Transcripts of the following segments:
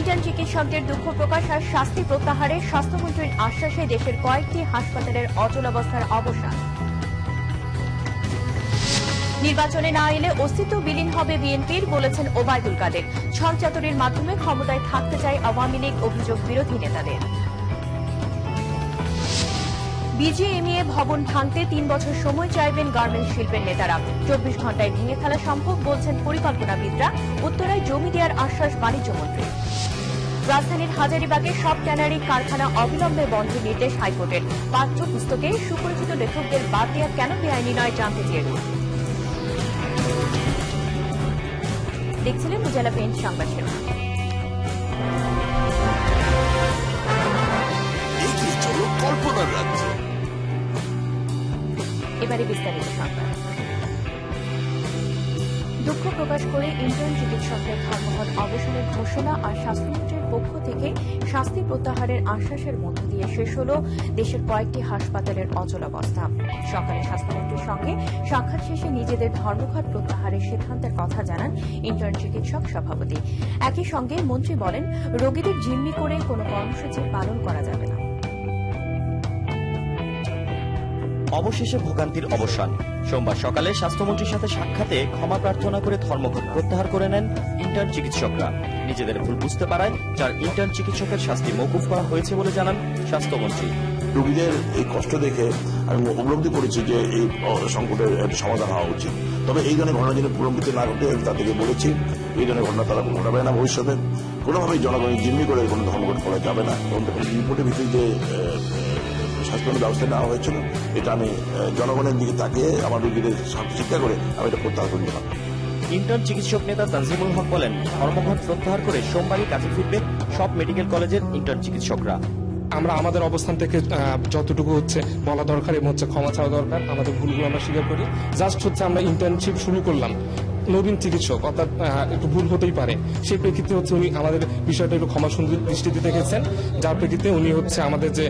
Intern চিকিৎসকদের দুঃখ প্রকাশ আর শাস্তি প্রত্যাহারে স্বাস্থ্যমন্ত্রীর আশ্বাসে দেশের কয়েকটি হাসপাতালের অচলাবস্থার অবসান। নির্বাচনে না এলে অস্তিত্ব বিলীন হবে বিএনপির, বলেছেন ওবায়দুল কাদের। ছলচাতুরির মাধ্যমে ক্ষমতায় থাকতে চায় আওয়ামী লীগ, অভিযোগ বিরোধী নেতাদের। বিজিএমইএ ভবন ভাঙতে 3 বছর সময় চাইবেন গার্মেন্টস শিল্পের নেতারা। 24 ঘণ্টায় ভেঙে ফেলা সম্ভব, বলছেন পরিকল্পনাবিদরা। উত্তরায় জমি দেওয়ার আশ্বাস বাণিজ্যমন্ত্রী। রাজধানীর হাজারীবাগে সব ট্যানারি কারখানা অবিলম্বে বন্ধের নির্দেশ হাইকোর্টের। পাঠ্যপুস্তকে সুপরিচিত লেখকদের বাদ দেওয়া কেন বেআইনি নয়, জানতে চেয়ে। দেখছিলেন উজালা পেইন্ট সংবাদ শিরোনাম। কল্পনার রাজ্য। এবারে বিস্তারিত সংবাদ। দুঃখ প্রকাশ করে ইন্টার্ন চিকিৎসকদের ধর্মঘট অবসানের ঘোষণা আর স্বাস্থ্যমন্ত্রীর পক্ষ থেকে শাস্তি প্রত্যাহারের আশ্বাসের মধ্য দিয়ে শেষ হল দেশের কয়েকটি হাসপাতালের অচলাবস্থা। সকালে স্বাস্থ্যমন্ত্রীর সঙ্গে সাক্ষাৎ শেষে নিজেদের ধর্মঘট প্রত্যাহারের সিদ্ধান্তের কথা জানান ইন্টার্ন চিকিৎসক সভাপতি। একই সঙ্গে মন্ত্রী বলেন, রোগীদের জিম্মি করে কোনো কর্মসূচি পালন করা যাবে না। অবশেষে ভোগান্তির অবসান। সোমবার সকালে স্বাস্থ্যমন্ত্রীর সাথে সাক্ষাতে ক্ষমা প্রার্থনা করে ধর্মঘট প্রত্যাহার করে নেন ইন্টার্ন চিকিৎসকরা। নিজেদের ভুল বুঝতে পারায় 4 ইন্টার্ন চিকিৎসকের শাস্তি মওকুফ করা হয়েছে বলে জানান স্বাস্থ্যমন্ত্রী। রোগীদের এই কষ্ট দেখে আমি উপলব্ধি করেছি যে এই সংকটের একটা সমাধান হওয়া উচিত। তবে এই ধরনের ঘটনা যেন পুনরাবৃত্তি না ঘটে, আমি তাদেরকে বলেছি এই ধরনের ঘটনা তারা ঘটাবে না ভবিষ্যতে। কোনোভাবেই জনগণের জিম্মি করে কোনো ধর্মঘট করা যাবে না। এবং রিপোর্টের ভিত্তিতে স্বাস্থ্য ব্যবস্থা নেওয়া হয়েছিল, এটা আমি জনগণের দিকে তাকিয়ে আমার রোগীদের শিক্ষা করে আমি এটা প্রত্যাহার করে নিলাম। ইন্টার্ন চিকিৎসক নেতা তানজিমুল হক বলেন, ধর্মঘট প্রত্যাহার করে সোমবারই কাজে ফিরবে সব মেডিকেল কলেজের ইন্টার্ন চিকিৎসকরা। আমরা আমাদের অবস্থান থেকে যতটুকু হচ্ছে বলা দরকার এবং হচ্ছে ক্ষমা চাওয়া দরকার। আমাদের ভুলগুলো আমরা স্বীকার করি। জাস্ট হচ্ছে আমরা ইন্টার্নশিপ শুরু করলাম, নবীন চিকিৎসক, অর্থাৎ একটু ভুল হতেই পারে। সেই প্রেক্ষিতে হচ্ছে উনি আমাদের বিষয়টা একটু ক্ষমা সুন্দর দৃষ্টিতে দেখেছেন, যার প্রেক্ষিতে উনি হচ্ছে আমাদের যে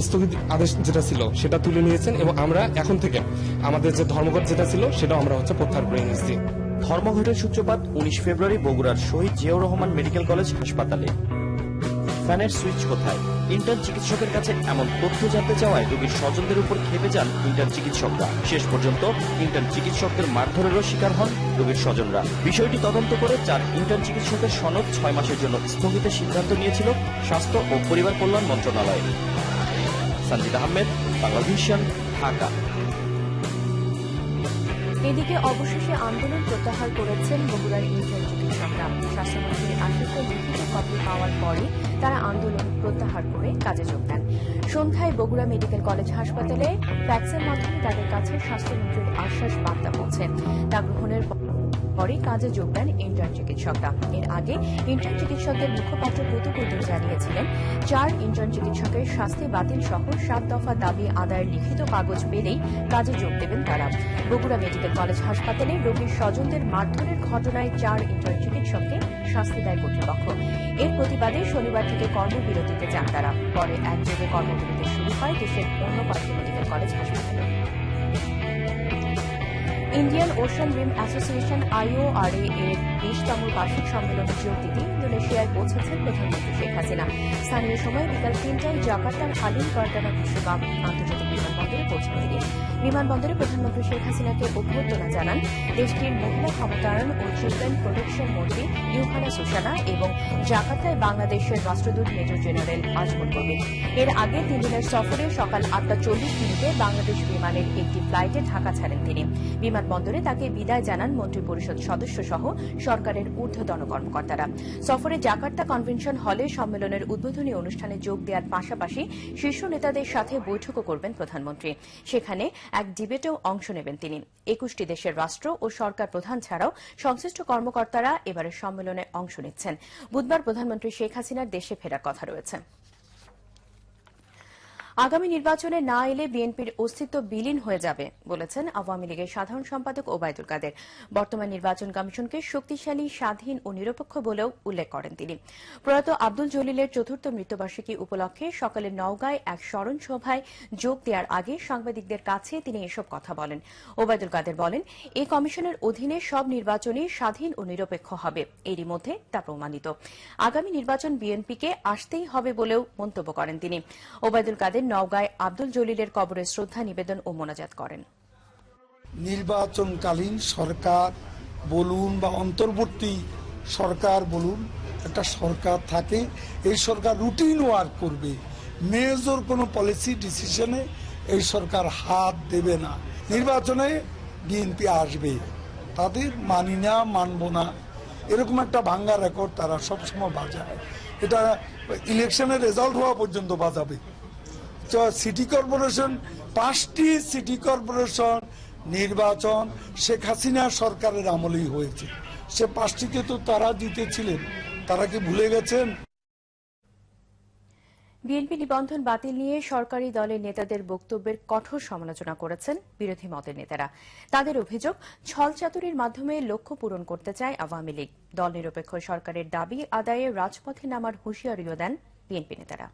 স্থগিত আদেশ যেটা ছিল সেটা তুলে নিয়েছেন এবং আমরা এখন থেকে আমাদের যে ধর্মঘট যেটা ছিল সেটাও আমরা হচ্ছে প্রত্যাহার করে নিয়েছি। ধর্মঘটের সূত্রপাত 19 ফেব্রুয়ারি বগুড়ার শহীদ জিয়াউর রহমান মেডিকেল কলেজ হাসপাতালে। ফ্যানের সুইচ কোথায়? ইন্টার্ন চিকিৎসকের কাছে এমন তথ্য জানতে চাওয়ায় রোগীর স্বজনদের উপর খেপে যান ইন্টার্ন চিকিৎসকরা। শেষ পর্যন্ত ইন্টার্ন চিকিৎসকদের মারধরেরও শিকার হন রোগীর স্বজনরা। বিষয়টি তদন্ত করে 4 ইন্টার্ন চিকিৎসকের সনদ 6 মাসের জন্য স্থগিতের সিদ্ধান্ত নিয়েছিল স্বাস্থ্য ও পরিবার কল্যাণ মন্ত্রণালয়। সঞ্জিদ আহমেদ, বাংলাভিশন, ঢাকা। এদিকে অবশেষে আন্দোলন প্রত্যাহার করেছেন বগুড়ার ইন্টার্ন চিকিৎসকরা। স্বাস্থ্যমন্ত্রীর আশ্বাসে লিখিত কপি পাওয়ার পরই তারা আন্দোলন প্রত্যাহার করে কাজে যোগ দেন। সন্ধ্যায় বগুড়া মেডিকেল কলেজ হাসপাতালে ফ্যাক্সের মাধ্যমে তাদের কাছে স্বাস্থ্যমন্ত্রীর আশ্বাস বার্তা পৌঁছেন। তা গ্রহণের পরে কাজে যোগ দেন ইন্টার্ন চিকিৎসকরা। এর আগে ইন্টার্ন চিকিৎসকদের মুখপাত্র প্রতিকুদ্দুর জানিয়েছিলেন, 4 ইন্টার্ন চিকিৎসকের শাস্তি বাতিল সহ 7 দফা দাবি আদায়ের লিখিত কাগজ পেলেই কাজে যোগ দেবেন তারা। বগুড়া মেডিকেল কলেজ হাসপাতালে রোগীর স্বজনদের মারধরের ঘটনায় 4 ইন্টার্ন চিকিৎসককে শাস্তি দেয় কর্তৃপক্ষ। এর প্রতিবাদে শনিবার থেকে কর্মবিরতিতে যান তারা। পরে একযোগে কর্মবিরতি শুরু হয় দেশের অন্য কয়েকটি মেডিকেল কলেজ হাসপাতালে। ইন্ডিয়ান ওশান রিম অ্যাসোসিয়েশন IORA এর 20তম বার্ষিক সম্মেলনে যোগ দিতে ইন্দোনেশিয়ায় পৌঁছেছেন প্রধানমন্ত্রী শেখ হাসিনা। স্থানীয় সময় বিকাল 3টায় জাকার্তার হালিম কারদানা বিশ্বকাপ আন্তর্জাতিক বিমানবন্দরে পৌঁছান তিনি। বিমানবন্দরে প্রধানমন্ত্রী শেখ হাসিনাকে অভ্যর্থনা জানান দেশটির মহিলা ক্ষমতায়ন ও চিলড্রেন প্রোটেকশন মন্ত্রী ইউহানা সুসানা এবং জাকার্তায় বাংলাদেশের রাষ্ট্রদূত মেজর জেনারেল আজমল কবির। এর আগে 3 দিনের সফরে সকাল 8:40 বাংলাদেশ বিমানের একটি ফ্লাইটে ঢাকা ছাড়েন তিনি। বিমানবন্দরে তাকে বিদায় জানান মন্ত্রিপরিষদ সদস্য সহ সরকারের ঊর্ধ্বতন কর্মকর্তারা। সফরে জাকার্তা কনভেনশন হলে সম্মেলনের উদ্বোধনী অনুষ্ঠানে যোগ দেওয়ার পাশাপাশি শীর্ষ নেতাদের সাথে বৈঠকও করবেন প্রধানমন্ত্রী। সেখানে এক ডিবেটেও অংশ নেবেন তিনি। 21টি দেশের রাষ্ট্র ও সরকার প্রধান ছাড়াও সংশ্লিষ্ট কর্মকর্তারা এবারের সম্মেলনে অংশ নিচ্ছেন। বুধবার প্রধানমন্ত্রী শেখ হাসিনার দেশে ফেরার কথা রয়েছে। আগামী নির্বাচনে না এলে বিএনপির অস্তিত্ব বিলীন হয়ে যাবে বলেছেন আওয়ামী লীগের সাধারণ সম্পাদক ওবায়দুল কাদের। বর্তমান নির্বাচন কমিশনকে শক্তিশালী, স্বাধীন ও নিরপেক্ষ বলেও উল্লেখ করেন তিনি। প্রয়াত আব্দুল জলিলের চতুর্থ মৃত্যুবার্ষিকী উপলক্ষে সকালে নওগাঁয় এক স্মরণ সভায় যোগ দেওয়ার আগে সাংবাদিকদের কাছে তিনি এসব কথা বলেন। ওবায়দুল কাদের বলেন, এই কমিশনের অধীনে সব নির্বাচনই স্বাধীন ও নিরপেক্ষ হবে, এরই মধ্যে তা প্রমাণিত। আগামী নির্বাচন বিএনপিকে আসতেই হবে বলেও মন্তব্য করেন তিনি। ওবায়দুল কাদের নওগাঁয় আব্দুল জলিলের কবরে শ্রদ্ধা নিবেদন ও মোনাজাত করেন। নির্বাচনকালীন সরকার বলুন বা অন্তর্বর্তী সরকার বলুন, একটা সরকার থাকে, এই সরকার রুটিন ওয়ার্ক করবে। মেজর কোনো পলিসি ডিসিশনে এই সরকার হাত দেবে না। নির্বাচনে বিএনপি আসবে, তাদের মানি না, মানব না, এরকম একটা ভাঙ্গা রেকর্ড তারা সবসময় বাজায়। এটা ইলেকশনের রেজাল্ট হওয়া পর্যন্ত বাজাবে। সিটি কর্পোরেশন, 5টি সিটি কর্পোরেশন নির্বাচন শেখ হাসিনা সরকারের আমলেই হয়েছে। সে 5টিতে তো তারা জিতেছিলেন, তারা কি ভুলে গেছেন? বিএনপি নিবন্ধন বাতিল নিয়ে সরকারি দলের নেতাদের বক্তব্যের কঠোর সমালোচনা করেছেন বিরোধী মতের নেতারা। তাদের অভিযোগ, ছলচাতুরির মাধ্যমে লক্ষ্য পূরণ করতে চায় আওয়ামী লীগ। দল নিরপেক্ষ সরকারের দাবি আদায়ে রাজপথে নামার হুঁশিয়ারিও দেন বিএনপি নেতারা।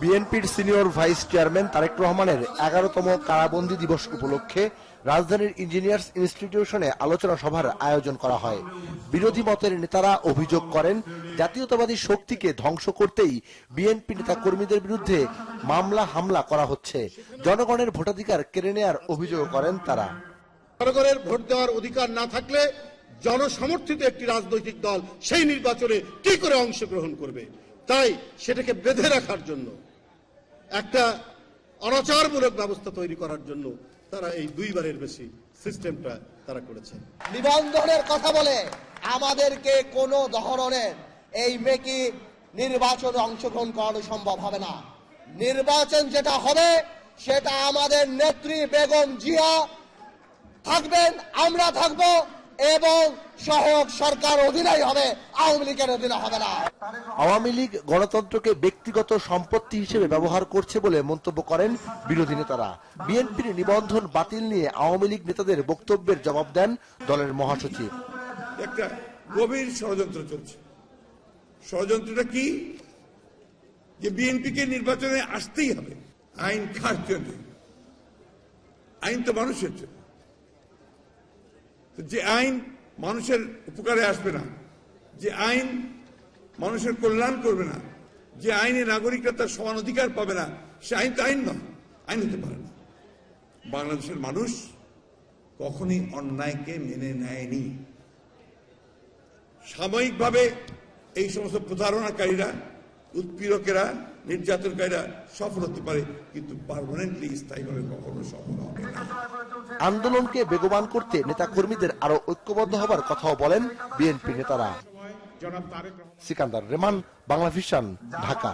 বিএনপির সিনিয়র ভাইস চেয়ারম্যান তারেক রহমানের 11তম কারাবন্দী দিবস উপলক্ষে রাজধানীর ইঞ্জিনিয়ার্স ইনস্টিটিউশনে আলোচনা সভার আয়োজন করা হয়। বিরোধী মতের নেতারা অভিযোগ করেন, জাতীয়তাবাদী শক্তিকে ধ্বংস করতেই বিএনপি নেতা কর্মীদের বিরুদ্ধে মামলা হামলা করা হচ্ছে। জনগণের ভোটাধিকার কেড়ে নেওয়ার অভিযোগ করেন তারা। জনগণের ভোট দেওয়ার অধিকার না থাকলে জনসমর্থিত একটি রাজনৈতিক দল সেই নির্বাচনে কি করে অংশগ্রহণ করবে? তাই সেটাকে বেঁধে রাখার জন্য, একটা অনাচারমূলক ব্যবস্থা তৈরি করার জন্য তারা এই 2বারের বেশি সিস্টেমটা তারা করেছে। নিবন্ধনের কথা বলে আমাদেরকে কোনো ধরনের এই মেকি নির্বাচনে অংশগ্রহণ করানো সম্ভব হবে না। নির্বাচন যেটা হবে সেটা আমাদের নেত্রী বেগম জিয়া থাকবেন, আমরা থাকব, এবং সহায়ক সরকার অধীনেই হবে, আওয়ামী লীগের অধীনে হবে না। আওয়ামী লীগ গণতন্ত্রকে ব্যক্তিগত সম্পত্তি হিসেবে ব্যবহার করছে বলে মন্তব্য করেন বিরোধী নেতারা। বিএনপির নিবন্ধন বাতিল নিয়ে আওয়ামী লীগ নেতাদের বক্তব্যের জবাব দেন দলের মহাসচিব। একটা গভীর ষড়যন্ত্র চলছে। ষড়যন্ত্রটা কি? যে বিএনপিকে নির্বাচনে আসতেই হবে। আইন কার জন্য? আইন তো মানুষের জন্য। যে আইন মানুষের উপকারে আসবে না, যে আইন মানুষের কল্যাণ করবে না, যে আইনে নাগরিকরা তার সমান অধিকার পাবে না, সে আইন তো আইন নয়, আইন হতে পারে না। বাংলাদেশের মানুষ কখনই অন্যায়কে মেনে নেয়নি। সাময়িকভাবে এই সমস্ত প্রতারণাকারীরা, উৎপীড়কেরা, নির্যাতনকারীরা সফল হতে পারে, কিন্তু পার্মানেন্টলি, স্থায়ীভাবে কখনো সফল হবে না। আন্দোলনকে বেগবান করতে নেতা কর্মীদের আরো ঐক্যবদ্ধ হবার কথাও বলেন বিএনপি নেতারা। সিকান্দার রেমান, বাংলা ভিশন, ঢাকা।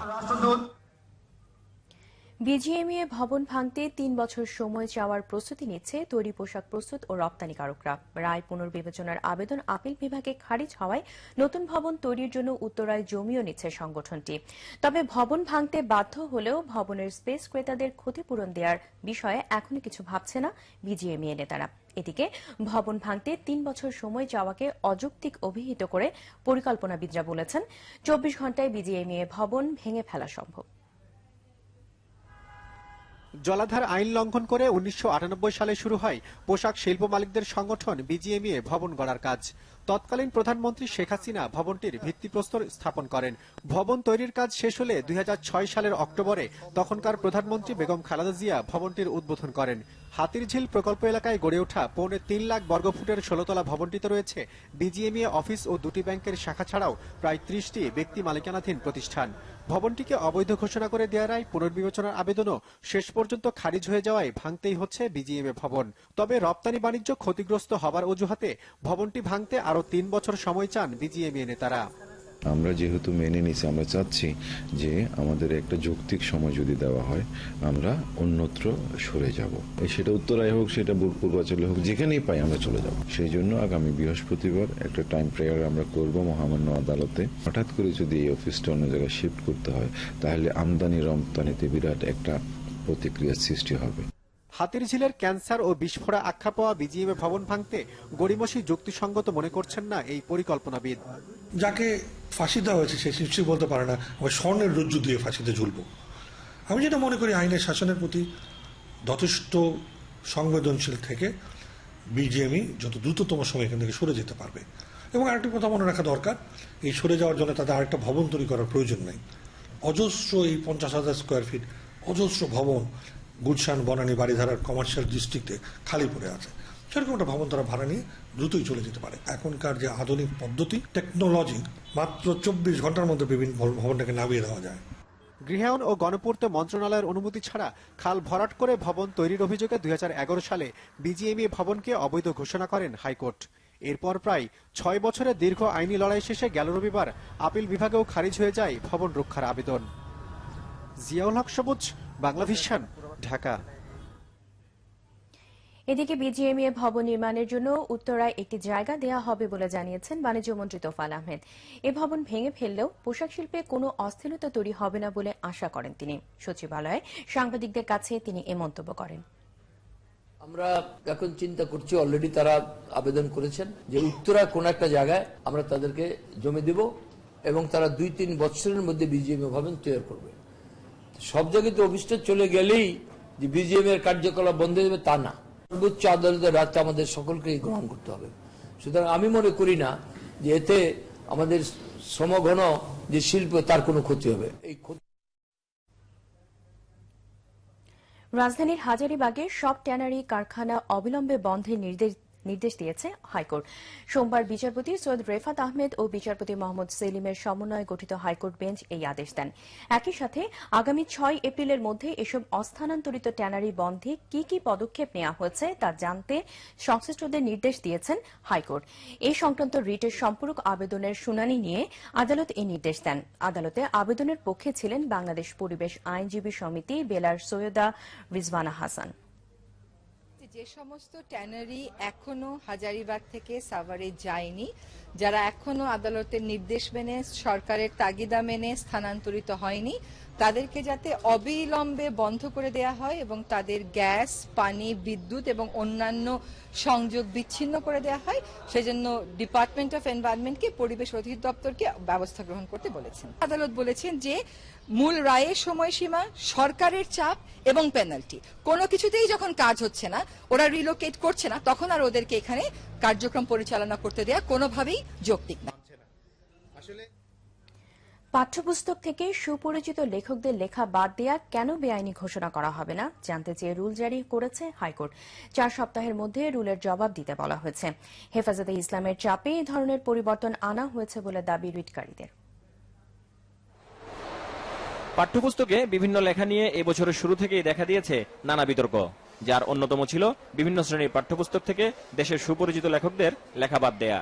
বিজিএমইএ ভবন ভাঙতে 3 বছর সময় চাওয়ার প্রস্তুতি নিচ্ছে তৈরি পোশাক প্রস্তুত ও রপ্তানিকারকরা। রায় পুনর্বিবেচনার আবেদন আপিল বিভাগে খারিজ হওয়ায় নতুন ভবন তৈরির জন্য উত্তরায় জমিও নিচ্ছে সংগঠনটি। তবে ভবন ভাঙতে বাধ্য হলেও ভবনের স্পেস ক্রেতাদের ক্ষতিপূরণ দেওয়ার বিষয়ে এখনো কিছু ভাবছে না বিজিএমইএ নেতারা। এদিকে ভবন ভাঙতে 3 বছর সময় চাওয়াকে অযৌক্তিক অভিহিত করে পরিকল্পনাবিদরা বলেছেন, 24 ঘণ্টায় বিজিএমইএ ভবন ভেঙে ফেলা সম্ভব। জলাধার আইন লঙ্ঘন করে 1998 সালে শুরু হয় পোশাক শিল্প মালিকদের সংগঠন বিজিএমইএ ভবন গড়ার কাজ। তৎকালীন প্রধানমন্ত্রী শেখ হাসিনা ভবনটির ভিত্তিপ্রস্তর স্থাপন করেন। ভবন তৈরির কাজ শেষ হলে 2006 সালের অক্টোবরে তখনকার প্রধানমন্ত্রী বেগম খালেদা জিয়া ভবনটির উদ্বোধন করেন। হাতিরঝিল প্রকল্প এলাকায় গড়ে ওঠা 3.25 লাখ বর্গফুটের 16তলা ভবনটিতে রয়েছে বিজিএমইএ অফিস ও 2টি ব্যাংকের শাখা ছাড়াও প্রায় 30টি ব্যক্তি মালিকানাধীন প্রতিষ্ঠান। ভবনটিকে অবৈধ ঘোষণা করে দেওয়ার রায় পুনর্বিবেচনার আবেদনও শেষ পর্যন্ত খারিজ হয়ে যাওয়ায় ভাঙতেই হচ্ছে বিজিএমইএ ভবন। তবে রপ্তানি বাণিজ্য ক্ষতিগ্রস্ত হবার অজুহাতে ভবনটি ভাঙতে আরো 3 বছর সময় চান বিজিএমইএ নেতারা। আমরা যেহেতু মেনে নিছি, আমরা চাচ্ছি যে আমাদের একটা যৌক্তিক সময় যদি দেওয়া হয় আমরা অন্যত্র সরে যাব, সেটা উত্তরায় হোক, সেটা পূর্বাঞ্চলে হোক, যেখানেই পাই আমরা চলে যাব। সেই জন্য আগামী বৃহস্পতিবার একটা টাইম প্রেয়ার আমরা করব মহামান্য আদালতে। হঠাৎ করে যদি এই অফিসটা অন্য জায়গায় শিফট করতে হয় তাহলে আমদানি রপ্তানিতে বিরাট একটা প্রতিক্রিয়ার সৃষ্টি হবে। হাতিরঝিলের ক্যান্সার ও বিস্ফোরা আখ্যা পাওয়া বিজিএমএ ভবন ভাঙতে গড়িমসি যুক্তিসঙ্গত মনে করছেন না এই পরিকল্পনাবিদ। যাকে ফাঁসি দেওয়া হয়েছে সে নিশ্চয়ই বলতে পারে না আমরা স্বর্ণের রজ্জু দিয়ে ফাঁসিতে ঝুলব। আমি যেটা মনে করি আইনের শাসনের প্রতি যথেষ্ট সংবেদনশীল থেকে বিজিএমই যত দ্রুততম সময় এখান থেকে সরে যেতে পারবে। এবং আরেকটি কথা মনে রাখা দরকার, এই সরে যাওয়ার জন্য তাদের আরেকটা ভবন তৈরি করার প্রয়োজন নেই। অজস্র এই 50,000 স্কোয়ার ফিট অজস্র ভবন গুলশান, বনানী, বাড়িধারার কমার্শিয়াল ডিস্ট্রিক্টে খালি পড়ে আছে। সেরকম একটা ভবন তারা ভাড়া নিয়ে দ্রুতই চলে যেতে পারে। এখনকার যে আধুনিক পদ্ধতি, টেকনোলজি, মাত্র 24 ঘন্টার মধ্যে বিভিন্ন ভবনটাকে নামিয়ে দেওয়া যায়। গৃহায়ন ও গণপূর্ত মন্ত্রণালয়ের অনুমতি ছাড়া খাল ভরাট করে ভবন তৈরির অভিযোগে 2011 সালে বিজিএমইএ ভবনকে অবৈধ ঘোষণা করেন হাইকোর্ট। এরপর প্রায় 6 বছরের দীর্ঘ আইনি লড়াই শেষে গেল রবিবার আপিল বিভাগেও খারিজ হয়ে যায় ভবন রক্ষার আবেদন। জিয়াউল হক সবুজ, বাংলা ভিশন, ঢাকা। এদিকে বিজিএমইএ ভবন নির্মাণের জন্য উত্তরায় একটি জায়গা দেওয়া হবে বলে জানিয়েছেন বাণিজ্য মন্ত্রী তোফায়েল আহমেদ। এ ভবন ভেঙে ফেললেও পোশাক শিল্পে কোনো অস্থিরতা তৈরি হবে না বলে আশা করেন তিনি। সচিবালয়ে সাংবাদিকদের কাছে তিনি এ মন্তব্য করেন। আমরা এখন চিন্তা করছি, অলরেডি তারা আবেদন করেছেন যে উত্তরায় কোন একটা জায়গায় আমরা তাদেরকে জমি দেব এবং তারা 2-3 বছরের মধ্যে বিজিএমইএ ভবন তৈরি করবে। সব জায়গায় তো অফিসটা চলে গেলেই যে বিজিএমইএর কার্যকলাপ বন্ধ হয়ে যাবে তা না, সর্বোচ্চ আদালতের রায় আমাদের সকলকে গ্রহণ করতে হবে। সুতরাং আমি মনে করি না যে এতে আমাদের শ্রমঘন যে শিল্প তার কোনো ক্ষতি হবে। এই রাজধানীর হাজারীবাগের সব ট্যানারি কারখানা অবিলম্বে বন্ধের নির্দেশ দিয়েছে হাইকোর্ট। সোমবার বিচারপতি সৈয়দ রেফাত আহমেদ ও বিচারপতি মোহাম্মদ সেলিমের সমন্বয়ে গঠিত হাইকোর্ট বেঞ্চ এই আদেশ দেন। একই সাথে আগামী 6 এপ্রিলের মধ্যে এসব অস্থানান্তরিত ট্যানারি বন্ধে কি কি পদক্ষেপ নেওয়া হয়েছে তা জানতে সংশ্লিষ্টদের নির্দেশ দিয়েছেন হাইকোর্ট। এই সংক্রান্ত রিটের সম্পূরক আবেদনের শুনানি নিয়ে আদালত এই নির্দেশ দেন। আদালতে আবেদনের পক্ষে ছিলেন বাংলাদেশ পরিবেশ আইনজীবী সমিতি বেলার সৈয়দা রিজওয়ানা হাসান। যে সমস্ত ট্যানারি এখনো হাজারীবাগ থেকে সাভারে যায়নি, যারা এখনো আদালতের নির্দেশ মেনে সরকারের তাগিদা মেনে স্থানান্তরিত হয়নি, তাদেরকে যাতে অবিলম্বে বন্ধ করে দেয়া হয় এবং তাদের গ্যাস, পানি, বিদ্যুৎ এবং অন্যান্য সংযোগ বিচ্ছিন্ন করে দেয়া হয়, সেজন্য ডিপার্টমেন্ট অফ এনভায়রনমেন্টকে, পরিবেশ অধিদপ্তরকে ব্যবস্থা গ্রহণ করতে বলেছেন। আদালত বলেছেন যে মূল রায়ের সময়সীমা, সরকারের চাপ এবং পেনাল্টি, কোনো কিছুতেই যখন কাজ হচ্ছে না, ওরা রিলোকেট করছে না, তখন আর ওদেরকে এখানে কার্যক্রম পরিচালনা করতে দেয়া কোনোভাবেই যৌক্তিক না। পাঠ্যপুস্তক থেকে সুপরিচিত লেখকদের লেখা বাদ দেয়া কেন বেআইনি ঘোষণা করা হবে না জানতে চেয়ে রুল জারি করেছে হাইকোর্ট। 4 সপ্তাহের মধ্যে রুলের জবাব দিতে বলা হয়েছে। হেফাজতে ইসলামের চাপে এই ধরনের পরিবর্তন আনা হয়েছে বলে দাবি রিটকারীদের। পাঠ্যপুস্তকে বিভিন্ন লেখা নিয়ে এবছরের শুরু থেকেই দেখা দিয়েছে নানা বিতর্ক, যার অন্যতম ছিল বিভিন্ন শ্রেণীর পাঠ্যপুস্তক থেকে দেশের সুপরিচিত লেখকদের লেখা বাদ দেয়া।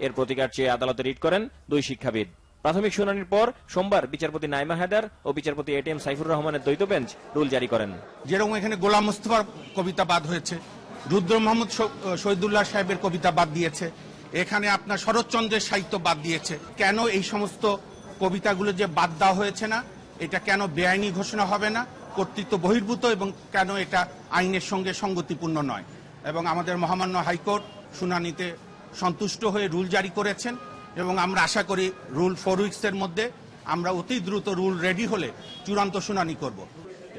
এর প্রতিকার চেয়ে আদালতে রিট করেন 2 শিক্ষাবিদ। প্রাথমিক শুনানির পর সোমবার বিচারপতি নাইমা হায়দার ও বিচারপতি এটিএম সাইফুর রহমানের দ্বৈত বেঞ্চ রুল জারি করেন। যেরকম এখানে গোলাম মুস্তফার কবিতা বাদ হয়েছে, রুদ্র মোহাম্মদ শহীদুল্লাহ সাহেবের কবিতা বাদ দিয়েছে, এখানে আপনার শরৎচন্দ্রের সাহিত্য বাদ দিয়েছে। কেন এই সমস্ত কবিতাগুলো যে বাদ দেওয়া হয়েছে না, এটা কেন বেআইনি ঘোষণা হবে না, কর্তৃত্ব বহির্ভূত, এবং কেন এটা আইনের সঙ্গে সঙ্গতিপূর্ণ নয়। এবং আমাদের মহামান্য হাইকোর্ট শুনানিতে সন্তুষ্ট হয়ে রুল জারি করেছেন এবং আমরা আশা করি রুল 4 উইকসের মধ্যে আমরা অতি দ্রুত রুল রেডি হলে চূড়ান্ত শুনানি করব।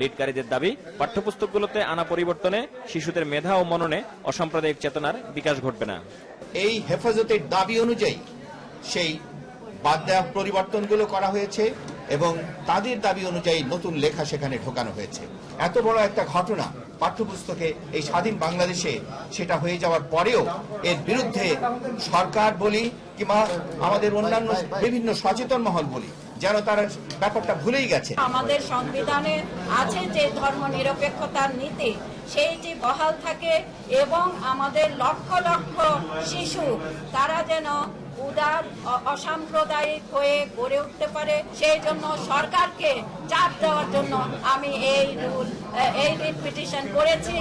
রিটকারীদের দাবি, পাঠ্যপুস্তকগুলোতে আনা পরিবর্তনে শিশুদের মেধা ও মননে অসাম্প্রদায়িক চেতনার বিকাশ ঘটবে না। এই হেফাজতের দাবি অনুযায়ী সেই বাদ দেওয়া পরিবর্তনগুলো করা হয়েছে এবং তাদের দাবি অনুযায়ী নতুন লেখা সেখানে ঢোকানো হয়েছে। এত বড় একটা ঘটনা পাঠ্যপুস্তকে এই স্বাধীন বাংলাদেশে সেটা হয়ে যাওয়ার পরেও এর বিরুদ্ধে সরকার বলি কিংবা আমাদের অন্যান্য বিভিন্ন সচেতন মহল বলি, যেন তারা ব্যাপারটা ভুলেই গেছে। আমাদের সংবিধানে আছে যে ধর্ম নিরপেক্ষতার নীতি, সেইটি বহাল থাকে এবং আমাদের লক্ষ লক্ষ শিশু তারা যেন উদার অসাম্প্রদায়িক হয়ে গড়ে উঠতে পারে। সেই জন্য সরকারকে চাপ দেওয়ার জন্য আমি এই রিট পিটিশন করেছি।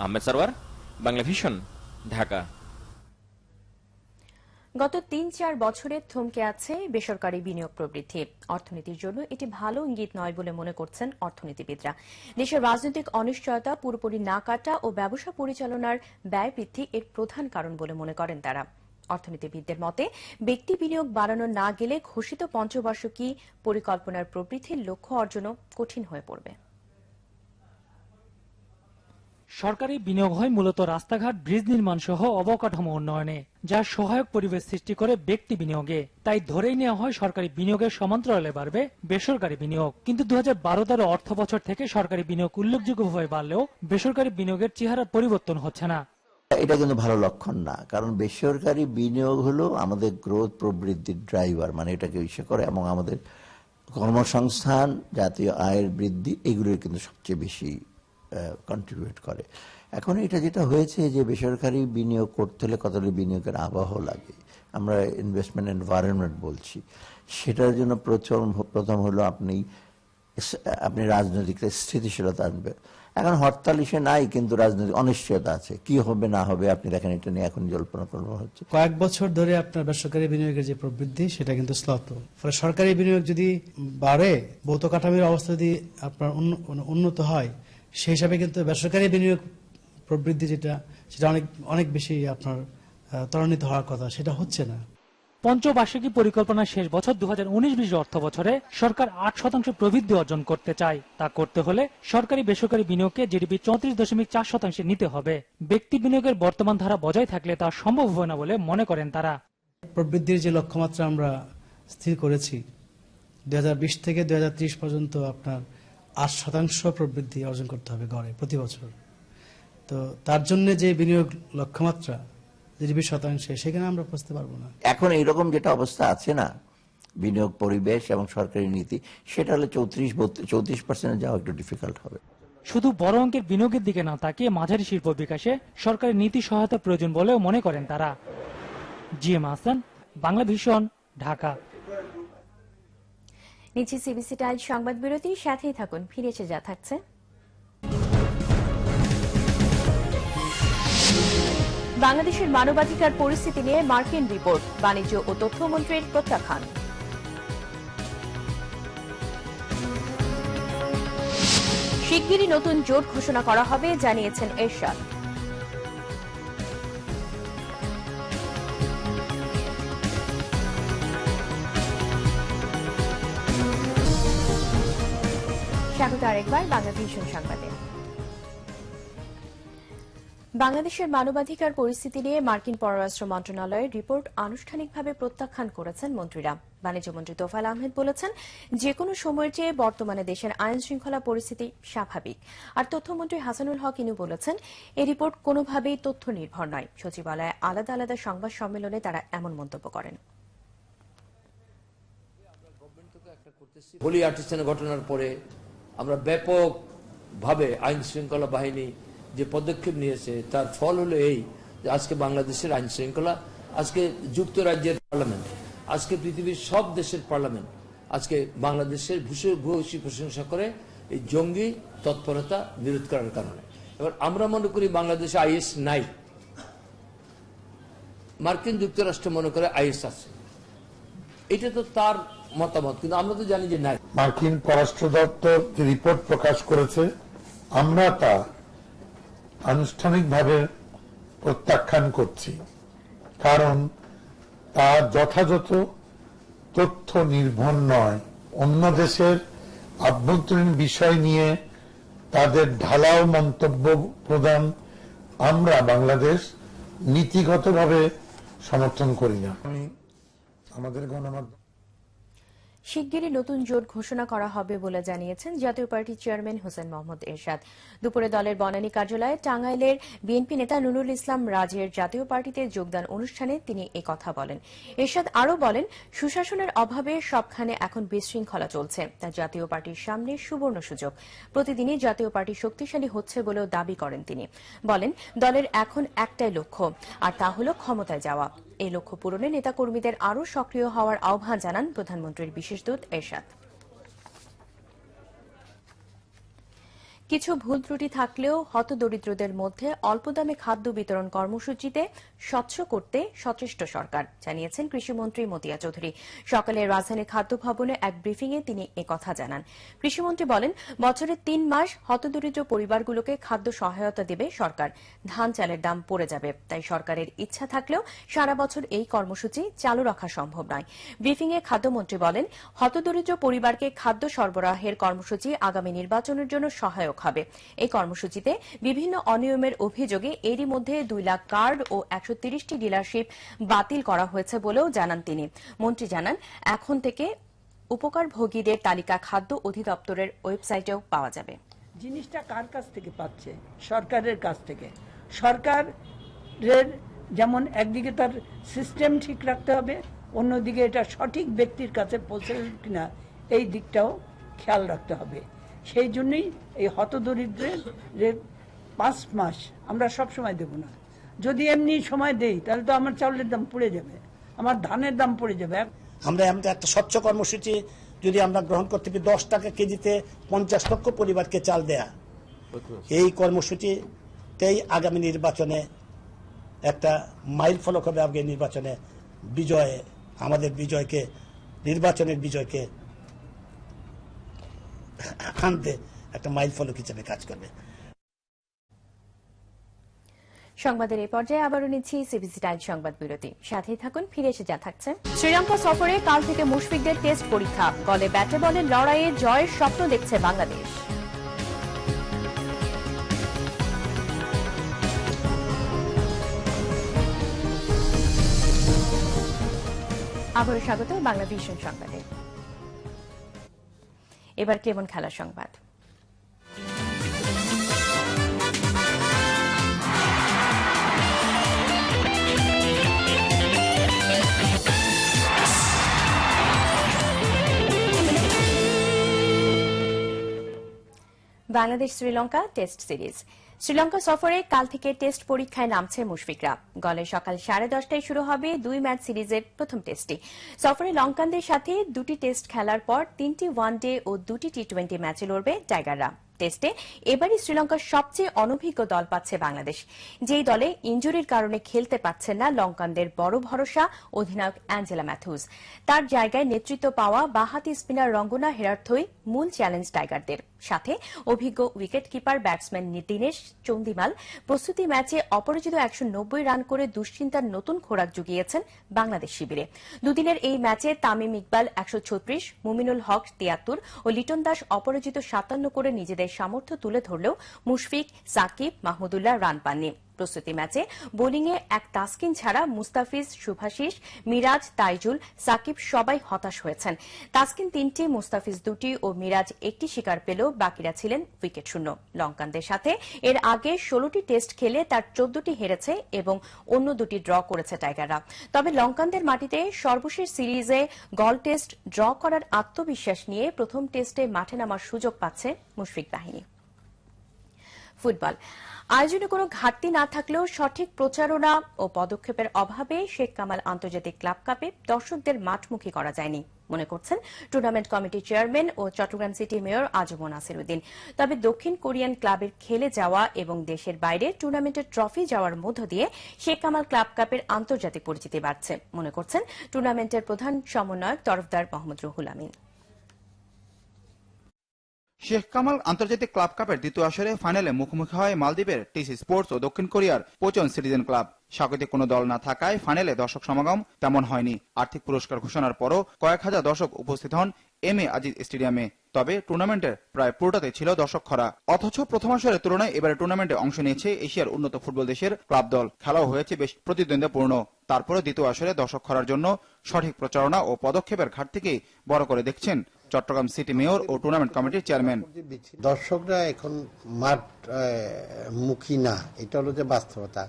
আহমেদ সরওয়ার, বাংলা ভিশন, ঢাকা। গত ৩-৪ বছরে থমকে আছে বেসরকারি বিনিয়োগ প্রবৃদ্ধি। অর্থনীতির জন্য এটি ভালো ইঙ্গিত নয় বলে মনে করছেন অর্থনীতিবিদরা। দেশের রাজনৈতিক অনিশ্চয়তা পুরোপুরি না কাটা ও ব্যবসা পরিচালনার ব্যয় বৃদ্ধি এর প্রধান কারণ বলে মনে করেন তারা। অর্থনীতিবিদদের মতে ব্যক্তি বিনিয়োগ বাড়ানো না গেলে ঘোষিত পঞ্চবার্ষিকী পরিকল্পনার প্রবৃদ্ধির লক্ষ্য অর্জনও কঠিন হয়ে পড়বে। সরকারি বিনিয়োগ হয় মূলত রাস্তাঘাট, ব্রিজ নির্মাণ সহ অবকাঠামো উন্নয়নে, যা সহায়ক পরিবেশ সৃষ্টি করে ব্যক্তি বিনিয়োগে। তাই ধরেই নেওয়া হয় সরকারি বিনিয়োগের সমান্তরালে বাড়বে বেসরকারি বিনিয়োগ। কিন্তু 2012-13 অর্থ বছর থেকে সরকারি বিনিয়োগ উল্লেখযোগ্যভাবে বাড়লেও বেসরকারি বিনিয়োগের চেহারা পরিবর্তন হচ্ছে না। এটা কিন্তু ভালো লক্ষণ না, কারণ বেসরকারি বিনিয়োগ হলো আমাদের গ্রোথ প্রবৃদ্ধির ড্রাইভার, মানে এটাকে ইস্যু করে এবং আমাদের কর্মসংস্থান, জাতীয় আয়ের বৃদ্ধি, এগুলোর কিন্তু সবচেয়ে বেশি কন্ট্রিবিউট করে। এখন এটা যেটা হয়েছে যে বেসরকারি বিনিয়োগ করতে হলে কতগুলি বিনিয়োগের আবহ লাগে, আমরা ইনভেস্টমেন্ট এনভায়রনমেন্ট বলছি। সেটার জন্য প্রথম হলো আপনি রাজনৈতিক স্থিতিশীলতা আনবে। এখন হরতাল ইস্যু নাই, কিন্তু রাজনৈতিক অনিশ্চয়তা আছে, কি হবে না হবে। আপনি দেখেন এটা নিয়ে এখন জল্পনা কল্পনা হচ্ছে। কয়েক বছর ধরে আপনার বেসরকারি বিনিয়োগের যে প্রবৃদ্ধি সেটা কিন্তু স্লথ। ফলে সরকারি বিনিয়োগ যদি বাড়ে, ভৌত কাঠামোর অবস্থা যদি আপনার উন্নত হয়, সেই হিসাবে কিন্তু বেসরকারি বিনিয়োগ প্রবৃদ্ধি যেটা সেটা অনেক বেশি আপনার ত্বরান্বিত হওয়ার কথা, সেটা হচ্ছে না। পঞ্চবার্ষিকী পরিকল্পনার শেষ বছর 2019-20 অর্থ বছরে সরকার 8% প্রবৃদ্ধি অর্জন করতে চায়। তা করতে হলে সরকারি বেসরকারি বিনিয়োগকে জিডিপি 34.4% নিতে হবে। ব্যক্তি বিনিয়োগের বর্তমান ধারা বজায় থাকলে তা সম্ভব হবে না বলে মনে করেন তারা। প্রবৃদ্ধির যে লক্ষ্যমাত্রা আমরা স্থির করেছি 2020 থেকে 2030 পর্যন্ত আপনার 8% প্রবৃদ্ধি অর্জন করতে হবে গড়ে প্রতি বছর। তো তার জন্য যে বিনিয়োগ লক্ষ্যমাত্রা জিডিপি শতাংশে, সেখানে আমরা পৌঁছতে পারবো না। এখন এইরকম যেটা অবস্থা আছে না, বিনিয়োগ পরিবেশ এবং সরকারি নীতি, সেটা হলে 34% যাওয়া একটু ডিফিকাল্ট হবে। শুধু বড় অঙ্কের বিনিয়োগের দিকে না তাকিয়ে মাঝারি শিল্প বিকাশে সরকারি নীতি সহায়তা প্রয়োজন বলেও মনে করেন তারা। GM Hasan, Bangla vision, Dhaka. নিচে সিবিসি টাইমস সংবাদ বিরতি, সাথেই থাকুন, ফিরে এসে যা থাকছে। বাংলাদেশের মানবাধিকার পরিস্থিতি নিয়ে মার্কিন রিপোর্ট, বাণিজ্য ও তথ্যমন্ত্রীর প্রত্যাখ্যান। শিগগিরই নতুন জোট ঘোষণা করা হবে জানিয়েছেন এরশাদ। স্বাগত আরেকবার বাংলা ভিশন সংবাদে। বাংলাদেশের মানবাধিকার পরিস্থিতি নিয়ে মার্কিন পররাষ্ট্র মন্ত্রণালয়ের রিপোর্ট আনুষ্ঠানিকভাবে প্রত্যাখ্যান করেছেন মন্ত্রীরা। বাণিজ্যমন্ত্রী তোফায়েল আহমেদ বলেছেন, যে কোনো সময়ের চেয়ে বর্তমানে দেশের আইন শৃঙ্খলা পরিস্থিতি স্বাভাবিক। আর তথ্যমন্ত্রী হাসানুল হক ইনু বলেছেন, এই রিপোর্ট কোনোভাবেই তথ্য নির্ভর নয়। সচিবালয়ে আলাদা আলাদা সংবাদ সম্মেলনে তারা এমন মন্তব্য করেন। হোলি আর্টিস্টানের ঘটনার পরে আমরা ব্যাপকভাবে আইন শৃঙ্খলা বাহিনী যে পদক্ষেপ নিয়েছে, তার ফল হলো এই যে আজকে বাংলাদেশের আইন শৃঙ্খলা, আজকে যুক্তরাজ্যের পার্লামেন্ট, আজকে পৃথিবীর সব দেশের পার্লামেন্ট আজকে বাংলাদেশের ভূয়সী প্রশংসা করে এই জঙ্গি তৎপরতা বিরোধ করার কারণে। এবার আমরা মনে করি বাংলাদেশে আইএস নাই, মার্কিন যুক্তরাষ্ট্র মনে করে আইএস আছে। এটা তো তার মতামত, কিন্তু আমরা তো জানি যে নাই। মার্কিন পররাষ্ট্র দপ্তর যে রিপোর্ট প্রকাশ করেছে, আমরা তা আনুষ্ঠানিকভাবে প্রত্যাখ্যান করছি, কারণ তা যথাযথ তথ্য নির্ভর নয়। অন্য দেশের আভ্যন্তরীণ বিষয় নিয়ে তাদের ঢালাও মন্তব্য প্রদান আমরা বাংলাদেশ নীতিগতভাবে সমর্থন করি না। আমাদের গণমাধ্যম শিগগিরই নতুন জোট ঘোষণা করা হবে বলে জানিয়েছেন জাতীয় পার্টির চেয়ারম্যান হোসেন মোহাম্মদ এরশাদ। দুপুরে দলের বনানী কার্যালয়ে টাঙ্গাইলের বিএনপি নেতা নুরুল ইসলাম রাজের জাতীয় পার্টিতে যোগদান অনুষ্ঠানে তিনি কথা বলেন। এরশাদ আরও বলেন, সুশাসনের অভাবে সবখানে এখন বিশৃঙ্খলা চলছে, তা জাতীয় পার্টির সামনে সুবর্ণ সুযোগ। প্রতিদিনই জাতীয় পার্টি শক্তিশালী হচ্ছে বলেও দাবি করেন তিনি। বলেন, দলের এখন একটাই লক্ষ্য, আর তা হল ক্ষমতায় যাওয়া। এই লক্ষ্য পূরণে নেতাকর্মীদের আরও সক্রিয় হওয়ার আহ্বান জানান প্রধানমন্ত্রীর বিশেষ দূত এরশাদ। কিছু ভুল ত্রুটি থাকলেও হতদরিদ্রদের মধ্যে অল্প দামে খাদ্য বিতরণ কর্মসূচিতে স্বচ্ছ করতে সচেষ্ট সরকার, জানিয়েছেন কৃষিমন্ত্রী মতিয়া চৌধুরী। সকালে রাজধানীর খাদ্য ভবনে এক ব্রিফিংয়ে তিনি একথা জানান। কৃষিমন্ত্রী বলেন, বছরে ৩ মাস হতদরিদ্র পরিবারগুলোকে খাদ্য সহায়তা দেবে সরকার। ধান চালের দাম পড়ে যাবে, তাই সরকারের ইচ্ছা থাকলেও সারা বছর এই কর্মসূচি চালু রাখা সম্ভব নয়। ব্রিফিংয়ে খাদ্যমন্ত্রী বলেন, হতদরিদ্র পরিবারকে খাদ্য সরবরাহের কর্মসূচি আগামী নির্বাচনের জন্য সহায়ক হবে। এই কর্মসূচিতে বিভিন্ন অনিয়মের অভিযোগে এরই মধ্যে 2 লাখ কার্ড ও 130টি ডিলারশিপ বাতিল করা হয়েছে বলেও জানান তিনি। মন্ত্রী জানান, এখন থেকে উপকারভোগীদের তালিকা খাদ্য অধিদপ্তরের ওয়েবসাইটেও পাওয়া যাবে। জিনিসটা কার কাছ থেকে পাচ্ছে? সরকারের কাছ থেকে। সরকারের যেমন একদিকে তার সিস্টেম ঠিক রাখতে হবে, অন্যদিকে এটা সঠিক ব্যক্তির কাছে পৌঁছে কিনা এই দিকটাও খেয়াল রাখতে হবে। সেই জন্যই এই হতদরিদ্রের 5 মাস আমরা সব সময় দেব না। যদি এমনি সময় দেই তাহলে তো আমার চাউলের দাম পড়ে যাবে, আমার ধানের দাম পড়ে যাবে। আমরা একটা স্বচ্ছ কর্মসূচি যদি আমরা গ্রহণ করতে পারি, 10 টাকা কেজিতে 50 লক্ষ পরিবারকে চাল দেয়া, এই কর্মসূচিতেই আগামী নির্বাচনে একটা মাইল ফলক হবে। আগামী নির্বাচনে বিজয়, আমাদের বিজয়কে, নির্বাচনের বিজয়কে আনতে একটা মাইল ফলক হিসেবে কাজ করবে। সংবাদের এই পর্যায়ে আবারও নিচ্ছি সিবিসি টাইম সংবাদ বিরতি। সাথেই থাকুন, ফিরে এসে যা থাকছে। শ্রীলঙ্কা সফরে কাল থেকে মুশফিকদের টেস্ট পরীক্ষা। গলে ব্যাটে বলে লড়াইয়ে জয়ের স্বপ্ন দেখছে বাংলাদেশ। আবারও স্বাগত বাংলা ভিশন সংবাদে। এবার কেমন খেলার সংবাদ। Bangladesh Sri Lanka test series. শ্রীলঙ্কা সফরে কাল থেকে টেস্ট পরীক্ষায় নামছে মুশফিকরা। গলে সকাল 10:30টায় শুরু হবে 2 ম্যাচ সিরিজের প্রথম টেস্টটি। সফরে লঙ্কানদের সাথে 2টি টেস্ট খেলার পর 3টি ওয়ানডে ও 2টি টি20 ম্যাচে লড়বে টাইগাররা। টেস্টে এবারই শ্রীলঙ্কার সবচেয়ে অনভিজ্ঞ দল পাচ্ছে বাংলাদেশ। যেই দলে ইনজুরির কারণে খেলতে পারছেন না লঙ্কানদের বড় ভরসা অধিনায়ক অ্যাঞ্জেলা ম্যাথুজ। তার জায়গায় নেতৃত্ব পাওয়া বাঁহাতি স্পিনার রঙ্গনা হেরার্থই মূল চ্যালেঞ্জ টাইগারদের। সাথে অভিজ্ঞ উইকেট কিপার ব্যাটসম্যান দীনেশ চন্দিমাল প্রস্তুতি ম্যাচে অপরাজিত 190 রান করে দুশ্চিন্তার নতুন খোরাক জুগিয়েছেন বাংলাদেশ শিবিরে। দুদিনের এই ম্যাচে তামিম ইকবাল 136, মুমিনুল হক 73 ও লিটন দাস অপরাজিত 57 করে নিজেদের সামর্থ্য তুলে ধরলেও মুশফিক, সাকিব, মাহমুদুল্লাহ রান পাননি। প্রস্তুতি ম্যাচে বোলিংয়ে এক তাসকিন ছাড়া মুস্তাফিজ, শুভাশিস, মিরাজ, তাইজুল, সাকিব সবাই হতাশ হয়েছেন। তাসকিন 3টি, মুস্তাফিজ 2টি ও মিরাজ 1টি শিকার পেলেও বাকিরা ছিলেন উইকেট শূন্য। লঙ্কানদের সাথে এর আগে 16টি টেস্ট খেলে তার 14টি হেরেছে এবং অন্য 2টি ড্র করেছে টাইগাররা। তবে লঙ্কানদের মাটিতে সর্বশেষ সিরিজে গল টেস্ট ড্র করার আত্মবিশ্বাস নিয়ে প্রথম টেস্টে মাঠে নামার সুযোগ পাচ্ছে মুশফিক বাহিনী। ফুটবল আয়োজনে কোনো ঘাটতি না থাকলেও সঠিক প্রচারণা ও পদক্ষেপের অভাবে শেখ কামাল আন্তর্জাতিক ক্লাব কাপে দর্শকদের মাঠমুখী করা যায়নি মনে করছেন টুর্নামেন্ট কমিটির চেয়ারম্যান ও চট্টগ্রাম সিটি মেয়র আজম নাসিরউদ্দিন। তবে দক্ষিণ কোরিয়ান ক্লাবের খেলে যাওয়া এবং দেশের বাইরে টুর্নামেন্টের ট্রফি যাওয়ার মধ্য দিয়ে শেখ কামাল ক্লাব কাপের আন্তর্জাতিক পরিচিতি বাড়ছে মনে করছেন টুর্নামেন্টের প্রধান সমন্বয়ক তরফদার মোহাম্মদ রুহুল আমিন। শেখ কামাল আন্তর্জাতিক ক্লাব কাপের দ্বিতীয় আসরে ফাইনালে মুখোমুখি হয় মালদ্বীপের টিসি স্পোর্টস ও দক্ষিণ কোরিয়ার পোচন সিটিজেন ক্লাব। স্বাগতিক কোনো দল না থাকায় ফাইনালে দর্শক সমাগম তেমন হয়নি। আর্থিক পুরস্কার ঘোষণার পরও কয়েক হাজার দর্শক উপস্থিত হন এম.এ. আজিজ স্টেডিয়ামে। তবে টুর্নামেন্টের প্রায় পুরোটাতে ছিল দর্শক খরা। অথচ প্রথম আসরের তুলনায় এবারে টুর্নামেন্টে অংশ নিয়েছে এশিয়ার উন্নত ফুটবল দেশের ক্লাব দল। খেলাও হয়েছে বেশ প্রতিদ্বন্দ্বিপূর্ণ। তারপরে দ্বিতীয় আসরে দর্শক খরার জন্য সঠিক প্রচারণা ও পদক্ষেপের ঘাটতিকেই বড় করে দেখছেন চট্টগ্রাম সিটি মেয়র ও টুর্নামেন্ট কমিটির চেয়ারম্যান। দর্শকরা এখন মাঠ মুখী না, এটা হলো যে বাস্তবতা।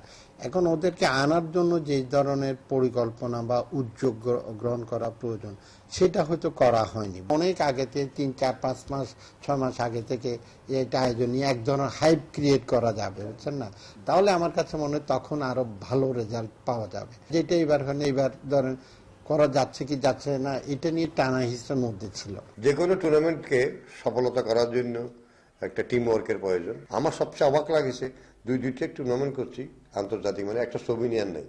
এখন ওদেরকে আনার জন্য যে ধরনের পরিকল্পনা বা উদ্যোগ গ্রহণ করা প্রয়োজন সেটা হয়তো করা হয়নি। অনেক আগেতে 3, 4, 5 মাস 6 মাস আগে থেকে এটা আয়োজন নিয়ে এক ধরনের হাইপ ক্রিয়েট করা যাবে, বুঝছেন না? তাহলে আমার কাছে মনে হয় তখন আরো ভালো রেজাল্ট পাওয়া যাবে। যেটা এবার ধরেন করা যাচ্ছে কি যাচ্ছে না, এটা নিয়ে টানা হিস্ট্রির মধ্যে ছিল। যে কোনো টুর্নামেন্টকে সফলতা করার জন্য একটা টিম ওয়ার্কের প্রয়োজন। আমার সবচেয়ে অবাক লাগেছে, দুইটা টুর্নামেন্ট করছি আন্তর্জাতিক, মানে একটা সোভিনিয়ার নাই,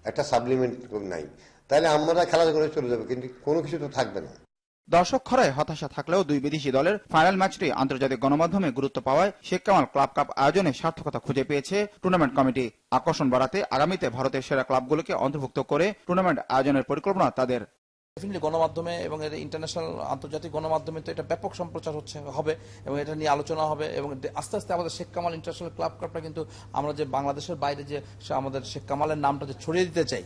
একটা সাপ্লিমেন্ট নাই, তাহলে আমরা খেলা করে চলে যাবে, কিন্তু কোনো কিছু তো থাকবে না। দর্শক খরায় হতাশা থাকলেও দুই বিদেশি দলের ফাইনাল ম্যাচটি আন্তর্জাতিক গণমাধ্যমে গুরুত্ব পাওয়ায় শেখ কামাল ক্লাব কাপ আয়োজনে সার্থকতা খুঁজে পেয়েছে টুর্নামেন্ট কমিটি। আকর্ষণ বাড়াতে আগামীতে ভারতের সেরা ক্লাবগুলোকে অন্তর্ভুক্ত করে টুর্নামেন্ট আয়োজনের পরিকল্পনা তাদের। ডেফিনেটলি গণমাধ্যমে এবং ইন্টারন্যাশনাল আন্তর্জাতিক গণমাধ্যমে তো এটা ব্যাপক সম্প্রচার হবে এবং এটা নিয়ে আলোচনা হবে এবং আস্তে আস্তে আমাদের শেখ কামাল ইন্টারন্যাশনাল ক্লাব কাপটা কিন্তু আমরা যে বাংলাদেশের বাইরে যে আমাদের শেখ কামালের নামটা যে ছড়িয়ে দিতে চাই,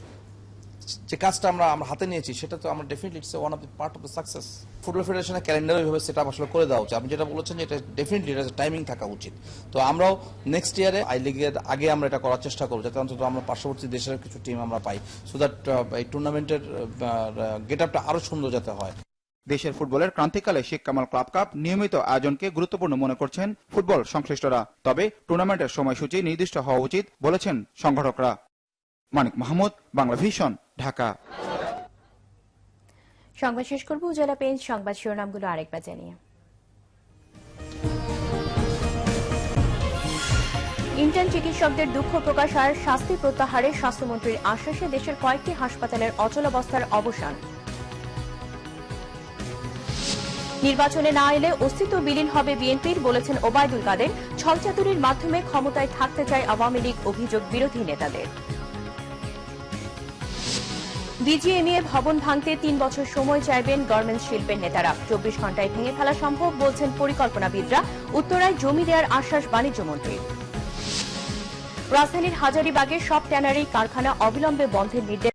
যে কাজটা আমরা হাতে নিয়েছি, সেটা তো আমরা definitely it's one of the part of the success. Football ফেডারেশনের ক্যালেন্ডার ওইভাবে সেটা আসলে করে দেওয়া উচিত। আপনি যেটা বলেছেন যে এটা ডেফিনেটলি এটা টাইমিং থাকা উচিত। তো আমরাও নেক্সট ইয়ারে আই লিগের আগে আমরা এটা করার চেষ্টা করবো, যাতে অন্তত আমরা পার্শ্ববর্তী দেশের কিছু টিম আমরা পাই, সো দ্যাট এই টুর্নামেন্টের গেট আপটা আরো সুন্দর যাতে হয়। দেশের ফুটবলের ক্রান্তিকালে শেখ কামাল ক্লাব কাপ নিয়মিত আয়োজনকে গুরুত্বপূর্ণ মনে করছেন ফুটবল সংশ্লিষ্টরা। তবে টুর্নামেন্টের সময়সূচি নির্দিষ্ট হওয়া উচিত বলেছেন সংগঠকরা। মানিক মাহমুদ, বাংলা ভিশন, ঢাকা। সংবাদ শেষ করব উজালা পেজ সংবাদ শিরোনামগুলো আরেকবার জানিয়ে। ইন্টার্ন চিকিৎসকদের দুঃখ প্রকাশ আর শাস্তি প্রত্যাহারে স্বাস্থ্যমন্ত্রীর আশ্বাসে দেশের কয়েকটি হাসপাতালের অচলাবস্থার অবসান। নির্বাচনে না এলে অস্তিত্ব বিলীন হবে বিএনপির, বলেছেন ওবায়দুল কাদের। ছলচাতুরির মাধ্যমে ক্ষমতায় থাকতে চায় আওয়ামী লীগ, অভিযোগ বিরোধী নেতাদের। বিজিএমইএ ভবন ভাঙতে 3 বছর সময় চাইবেন গার্মেন্টস শিল্পের নেতারা। 24 ঘন্টায় ভেঙে ফেলা সম্ভব বলছেন পরিকল্পনাবিদরা। উত্তরায় জমি দেওয়ার আশ্বাস বাণিজ্যমন্ত্রীর। রাজধানীর হাজারীবাগের সব ট্যানারি কারখানা অবিলম্বে বন্ধের নির্দেশ।